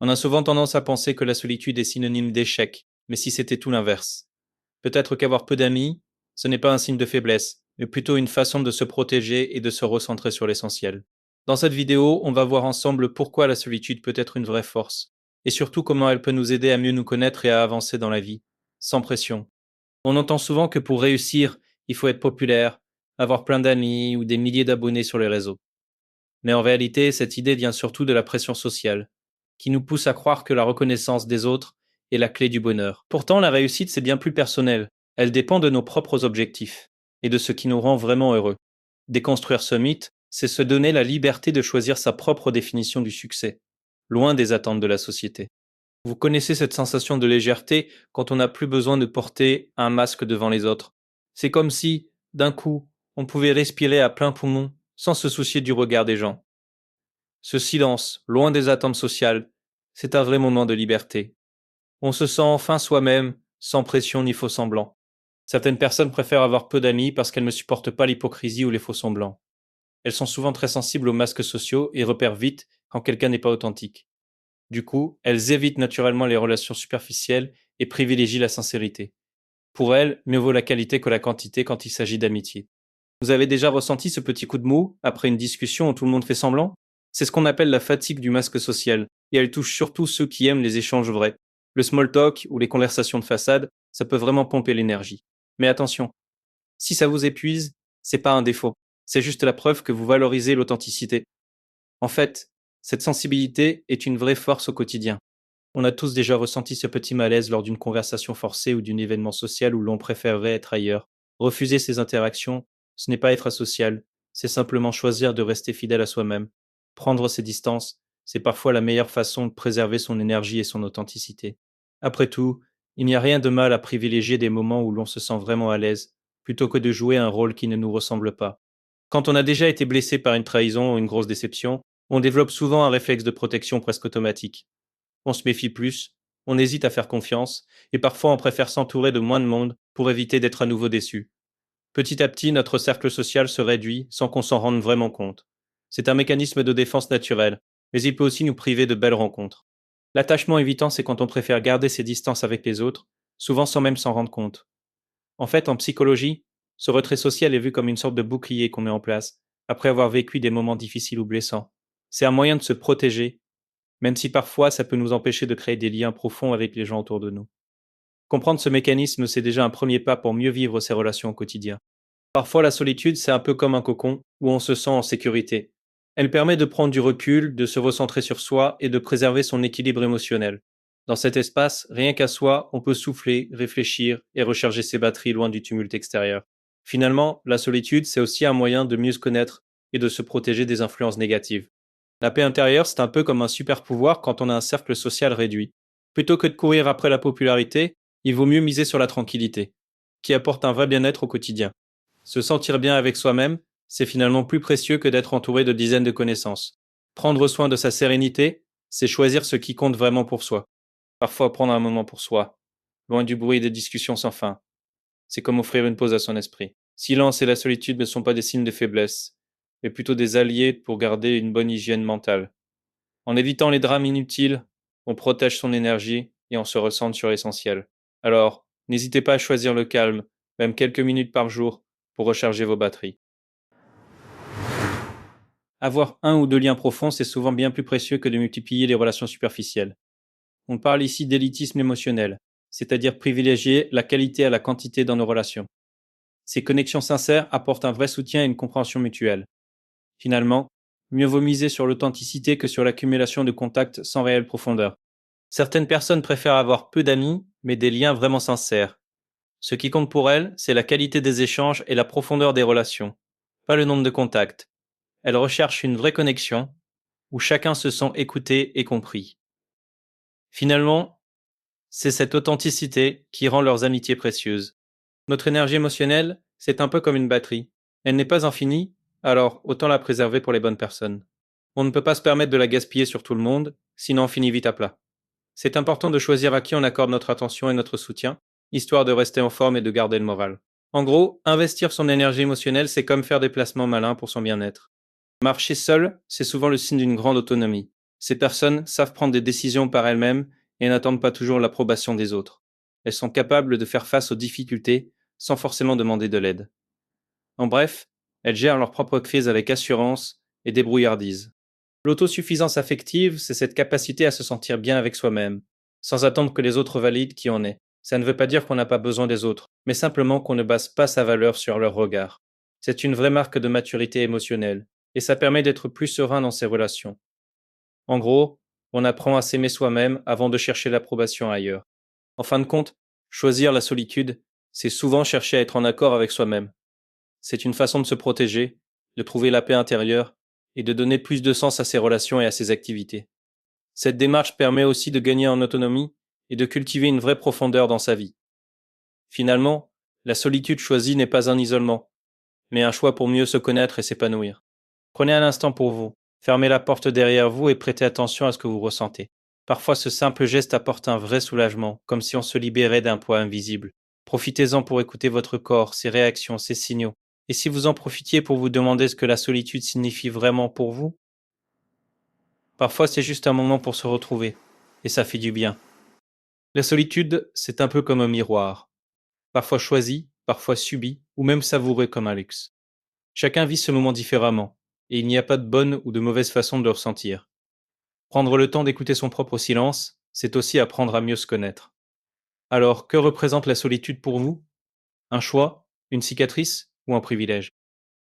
On a souvent tendance à penser que la solitude est synonyme d'échec, mais si c'était tout l'inverse. Peut-être qu'avoir peu d'amis, ce n'est pas un signe de faiblesse, mais plutôt une façon de se protéger et de se recentrer sur l'essentiel. Dans cette vidéo, on va voir ensemble pourquoi la solitude peut être une vraie force, et surtout comment elle peut nous aider à mieux nous connaître et à avancer dans la vie, sans pression. On entend souvent que pour réussir, il faut être populaire, avoir plein d'amis ou des milliers d'abonnés sur les réseaux. Mais en réalité, cette idée vient surtout de la pression sociale, qui nous pousse à croire que la reconnaissance des autres est la clé du bonheur. Pourtant, la réussite, c'est bien plus personnel. Elle dépend de nos propres objectifs et de ce qui nous rend vraiment heureux. Déconstruire ce mythe, c'est se donner la liberté de choisir sa propre définition du succès, loin des attentes de la société. Vous connaissez cette sensation de légèreté quand on n'a plus besoin de porter un masque devant les autres. C'est comme si, d'un coup, on pouvait respirer à plein poumon sans se soucier du regard des gens. Ce silence, loin des attentes sociales, c'est un vrai moment de liberté. On se sent enfin soi-même, sans pression ni faux semblants. Certaines personnes préfèrent avoir peu d'amis parce qu'elles ne supportent pas l'hypocrisie ou les faux semblants. Elles sont souvent très sensibles aux masques sociaux et repèrent vite quand quelqu'un n'est pas authentique. Du coup, elles évitent naturellement les relations superficielles et privilégient la sincérité. Pour elles, mieux vaut la qualité que la quantité quand il s'agit d'amitié. Vous avez déjà ressenti ce petit coup de mou après une discussion où tout le monde fait semblant? C'est ce qu'on appelle la fatigue du masque social, et elle touche surtout ceux qui aiment les échanges vrais. Le small talk ou les conversations de façade, ça peut vraiment pomper l'énergie. Mais attention, si ça vous épuise, c'est pas un défaut. C'est juste la preuve que vous valorisez l'authenticité. En fait, cette sensibilité est une vraie force au quotidien. On a tous déjà ressenti ce petit malaise lors d'une conversation forcée ou d'un événement social où l'on préférerait être ailleurs. Refuser ces interactions, ce n'est pas être asocial, c'est simplement choisir de rester fidèle à soi-même. Prendre ses distances, c'est parfois la meilleure façon de préserver son énergie et son authenticité. Après tout, il n'y a rien de mal à privilégier des moments où l'on se sent vraiment à l'aise, plutôt que de jouer un rôle qui ne nous ressemble pas. Quand on a déjà été blessé par une trahison ou une grosse déception, on développe souvent un réflexe de protection presque automatique. On se méfie plus, on hésite à faire confiance, et parfois on préfère s'entourer de moins de monde pour éviter d'être à nouveau déçu. Petit à petit, notre cercle social se réduit sans qu'on s'en rende vraiment compte. C'est un mécanisme de défense naturel, mais il peut aussi nous priver de belles rencontres. L'attachement évitant, c'est quand on préfère garder ses distances avec les autres, souvent sans même s'en rendre compte. En fait, en psychologie, ce retrait social est vu comme une sorte de bouclier qu'on met en place, après avoir vécu des moments difficiles ou blessants. C'est un moyen de se protéger, même si parfois ça peut nous empêcher de créer des liens profonds avec les gens autour de nous. Comprendre ce mécanisme, c'est déjà un premier pas pour mieux vivre ses relations au quotidien. Parfois, la solitude, c'est un peu comme un cocon où on se sent en sécurité. Elle permet de prendre du recul, de se recentrer sur soi et de préserver son équilibre émotionnel. Dans cet espace, rien qu'à soi, on peut souffler, réfléchir et recharger ses batteries loin du tumulte extérieur. Finalement, la solitude, c'est aussi un moyen de mieux se connaître et de se protéger des influences négatives. La paix intérieure, c'est un peu comme un super pouvoir quand on a un cercle social réduit. Plutôt que de courir après la popularité, il vaut mieux miser sur la tranquillité, qui apporte un vrai bien-être au quotidien. Se sentir bien avec soi-même, c'est finalement plus précieux que d'être entouré de dizaines de connaissances. Prendre soin de sa sérénité, c'est choisir ce qui compte vraiment pour soi. Parfois prendre un moment pour soi, loin du bruit des discussions sans fin. C'est comme offrir une pause à son esprit. Silence et la solitude ne sont pas des signes de faiblesse, mais plutôt des alliés pour garder une bonne hygiène mentale. En évitant les drames inutiles, on protège son énergie et on se recentre sur l'essentiel. Alors, n'hésitez pas à choisir le calme, même quelques minutes par jour, pour recharger vos batteries. Avoir un ou deux liens profonds, c'est souvent bien plus précieux que de multiplier les relations superficielles. On parle ici d'élitisme émotionnel, c'est-à-dire privilégier la qualité à la quantité dans nos relations. Ces connexions sincères apportent un vrai soutien et une compréhension mutuelle. Finalement, mieux vaut miser sur l'authenticité que sur l'accumulation de contacts sans réelle profondeur. Certaines personnes préfèrent avoir peu d'amis, mais des liens vraiment sincères. Ce qui compte pour elles, c'est la qualité des échanges et la profondeur des relations, pas le nombre de contacts. Elles recherchent une vraie connexion, où chacun se sent écouté et compris. Finalement, c'est cette authenticité qui rend leurs amitiés précieuses. Notre énergie émotionnelle, c'est un peu comme une batterie. Elle n'est pas infinie, alors autant la préserver pour les bonnes personnes. On ne peut pas se permettre de la gaspiller sur tout le monde, sinon on finit vite à plat. C'est important de choisir à qui on accorde notre attention et notre soutien, histoire de rester en forme et de garder le moral. En gros, investir son énergie émotionnelle, c'est comme faire des placements malins pour son bien-être. Marcher seul, c'est souvent le signe d'une grande autonomie. Ces personnes savent prendre des décisions par elles-mêmes et n'attendent pas toujours l'approbation des autres. Elles sont capables de faire face aux difficultés sans forcément demander de l'aide. En bref, elles gèrent leurs propres crises avec assurance et débrouillardise. L'autosuffisance affective, c'est cette capacité à se sentir bien avec soi-même, sans attendre que les autres valident qui on est. Ça ne veut pas dire qu'on n'a pas besoin des autres, mais simplement qu'on ne base pas sa valeur sur leur regard. C'est une vraie marque de maturité émotionnelle, et ça permet d'être plus serein dans ses relations. En gros, on apprend à s'aimer soi-même avant de chercher l'approbation ailleurs. En fin de compte, choisir la solitude, c'est souvent chercher à être en accord avec soi-même. C'est une façon de se protéger, de trouver la paix intérieure et de donner plus de sens à ses relations et à ses activités. Cette démarche permet aussi de gagner en autonomie et de cultiver une vraie profondeur dans sa vie. Finalement, la solitude choisie n'est pas un isolement, mais un choix pour mieux se connaître et s'épanouir. Prenez un instant pour vous, fermez la porte derrière vous et prêtez attention à ce que vous ressentez. Parfois, ce simple geste apporte un vrai soulagement, comme si on se libérait d'un poids invisible. Profitez-en pour écouter votre corps, ses réactions, ses signaux. Et si vous en profitiez pour vous demander ce que la solitude signifie vraiment pour vous, parfois c'est juste un moment pour se retrouver, et ça fait du bien. La solitude, c'est un peu comme un miroir, parfois choisi, parfois subi, ou même savouré comme un luxe. Chacun vit ce moment différemment, et il n'y a pas de bonne ou de mauvaise façon de le ressentir. Prendre le temps d'écouter son propre silence, c'est aussi apprendre à mieux se connaître. Alors, que représente la solitude pour vous? Un choix, une cicatrice ou un privilège?